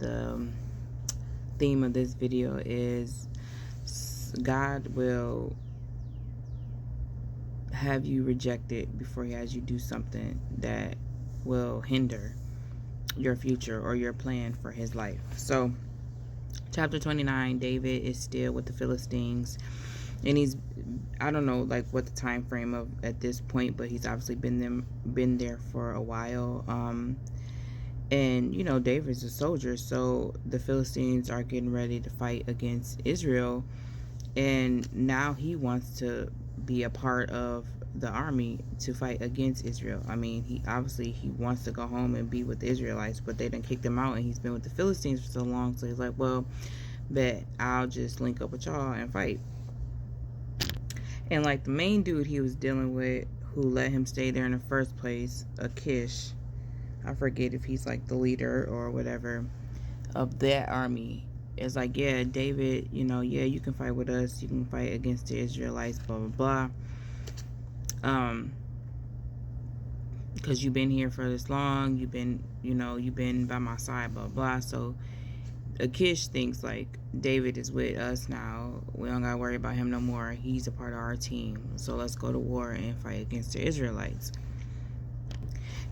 the theme of this video is God will have you rejected before he has you do something that will hinder your future or your plan for his life. So chapter 29, David is still with the Philistines, and he's, I don't know like what the time frame of at this point, but he's obviously been there for a while. And you know, David's a soldier, so the Philistines are getting ready to fight against Israel, and now he wants to be a part of the army to fight against Israel. I mean, he wants to go home and be with the Israelites, but they done kicked him out, and he's been with the Philistines for so long, so he's like, well, bet I'll just link up with y'all and fight. And like the main dude he was dealing with who let him stay there in the first place, Achish, I forget if he's like the leader or whatever of that army, is like, yeah, David, you know, yeah, you can fight with us, you can fight against the Israelites, blah blah blah, because you've been here for this long, you've been by my side, blah blah. So Achish thinks like, David is with us now, we don't gotta worry about him no more, he's a part of our team, so let's go to war and fight against the Israelites.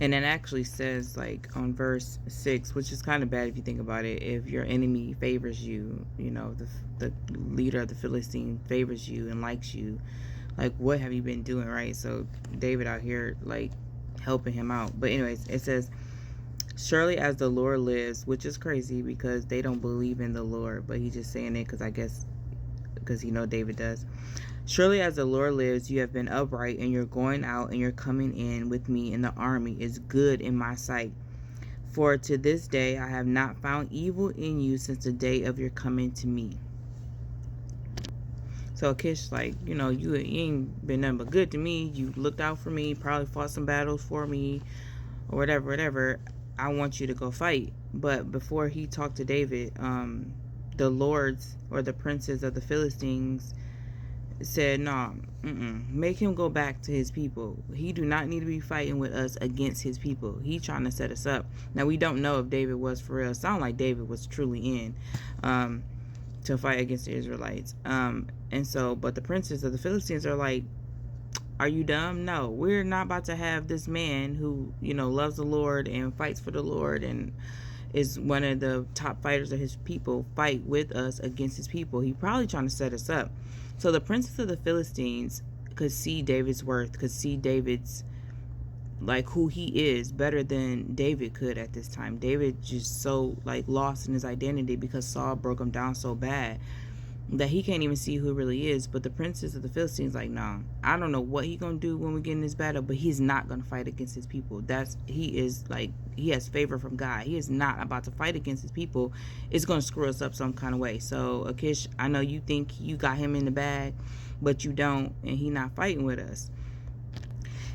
And it actually says, like, on verse 6, which is kind of bad if you think about it, if your enemy favors you, you know, the leader of the Philistines favors you and likes you, like, what have you been doing, right? So David out here, like, helping him out. But anyways, it says, surely as the Lord lives, which is crazy because they don't believe in the Lord, but he's just saying it because I guess because he know David does. Surely as the Lord lives, you have been upright, and your going out and your coming in with me in the army is good in my sight. For to this day I have not found evil in you since the day of your coming to me. So Achish, like, you know, you ain't been nothing but good to me. You looked out for me, probably fought some battles for me, or whatever. I want you to go fight. But before he talked to David, the lords or the princes of the Philistines said, no, make him go back to his people. He do not need to be fighting with us against his people. He trying to set us up. Now we don't know if David was for real. It sounded like David was truly in to fight against the Israelites. And so, but the princes of the Philistines are like, are you dumb? No, we're not about to have this man who, you know, loves the Lord and fights for the Lord and is one of the top fighters of his people fight with us against his people. He probably trying to set us up. So the princes of the Philistines could see David's worth, could see David's, like, who he is better than David could at this time. David just so, like, lost in his identity because Saul broke him down so bad that he can't even see who he really is. But the princes of the Philistines like, nah, I don't know what he gonna do when we get in this battle, but he's not gonna fight against his people. He is like, he has favor from God. He is not about to fight against his people. It's gonna screw us up some kind of way. So Achish, I know you think you got him in the bag, but you don't, and he not fighting with us.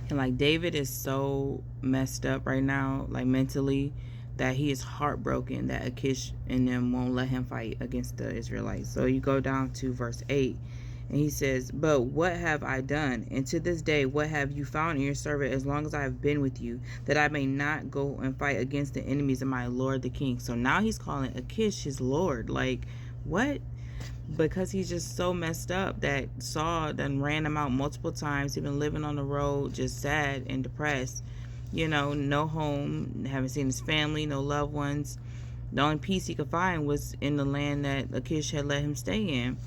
And like, David is so messed up right now, like mentally, that he is heartbroken that Achish and them won't let him fight against the Israelites. So you go down to verse 8, and he says, but what have I done? And to this day, what have you found in your servant as long as I have been with you, that I may not go and fight against the enemies of my lord the king? So now he's calling Achish his lord. Like, what? Because he's just so messed up that Saul done ran him out multiple times. He's been living on the road, just sad and depressed. You know, no home, haven't seen his family, no loved ones. The only peace he could find was in the land that Achish had let him stay in.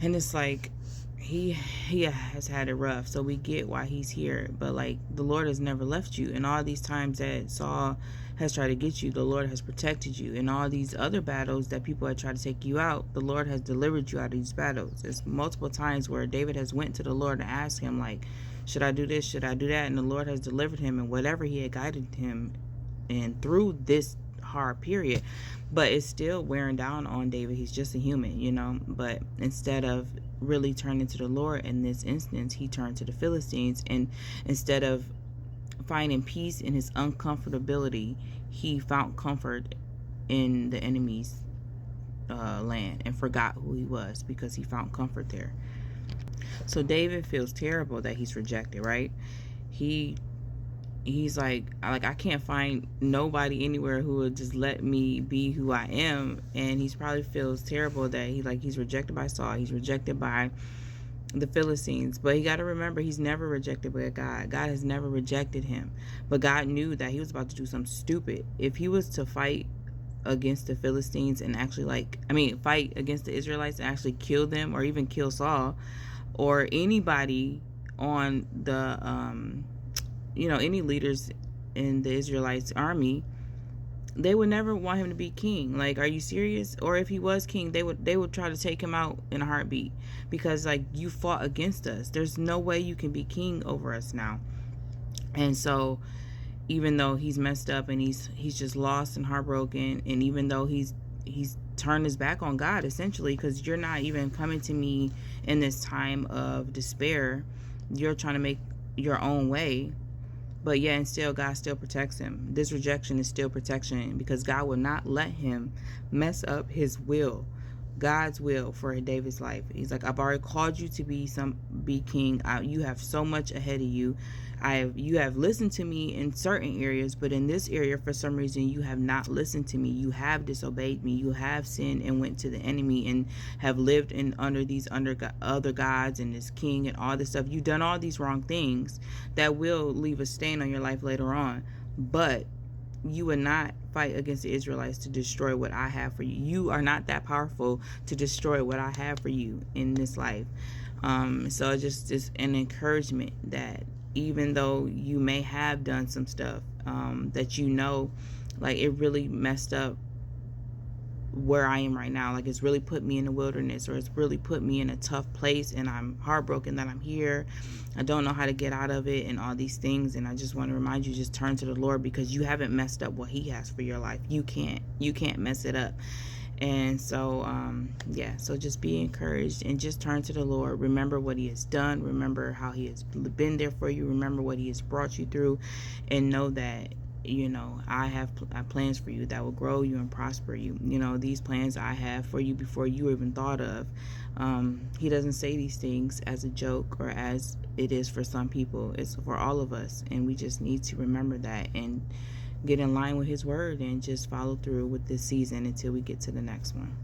And it's like, he has had it rough, so we get why he's here. But like, the Lord has never left you. And all these times that Saul has tried to get you, the Lord has protected you. And all these other battles that people had tried to take you out, the Lord has delivered you out of these battles. There's multiple times where David has went to the Lord and asked him, like, should I do this? Should I do that? And the Lord has delivered him in whatever he had guided him and through this hard period. But it's still wearing down on David. He's just a human, you know. But instead of really turning to the Lord in this instance, he turned to the Philistines. And instead of finding peace in his uncomfortability, he found comfort in the enemy's land and forgot who he was because he found comfort there. So David feels terrible that he's rejected, right? He he's like I can't find nobody anywhere who would just let me be who I am. And he's probably feels terrible that he's rejected by Saul, he's rejected by the Philistines. But he got to remember, he's never rejected by God. God has never rejected him. But God knew that he was about to do something stupid. If he was to fight against the Philistines and actually fight against the Israelites and actually kill them, or even kill Saul or anybody on the any leaders in the Israelites army, they would never want him to be king. Like, are you serious? Or if he was king, they would try to take him out in a heartbeat, because you fought against us. There's no way you can be king over us now. And so even though he's messed up and he's just lost and heartbroken, and even though he's turned his back on God, essentially, because you're not even coming to me in this time of despair, you're trying to make your own way. But yeah, and still God still protects him. This rejection is still protection, because God will not let him mess up his will, God's will for David's life. He's like, I've already called you to be king. You have so much ahead of you. You have listened to me in certain areas, but in this area, for some reason, you have not listened to me. You have disobeyed me. You have sinned and went to the enemy and have lived under these other gods and this king and all this stuff. You've done all these wrong things that will leave a stain on your life later on. But you would not fight against the Israelites to destroy what I have for you. You are not that powerful to destroy what I have for you in this life. So just an encouragement that even though you may have done some stuff that it really messed up where I am right now, it's really put me in the wilderness, or it's really put me in a tough place, and I'm heartbroken that I'm here. I don't know how to get out of it and all these things. And I just want to remind you, just turn to the Lord, because you haven't messed up what he has for your life. You can't mess it up. And so so just be encouraged and just turn to the Lord. Remember what he has done. Remember how he has been there for you. Remember what he has brought you through, and know that I have plans for you that will grow you and prosper you. These plans I have for you before you even thought of. He doesn't say these things as a joke or as it is for some people. It's for all of us, and we just need to remember that and get in line with his word and just follow through with this season until we get to the next one.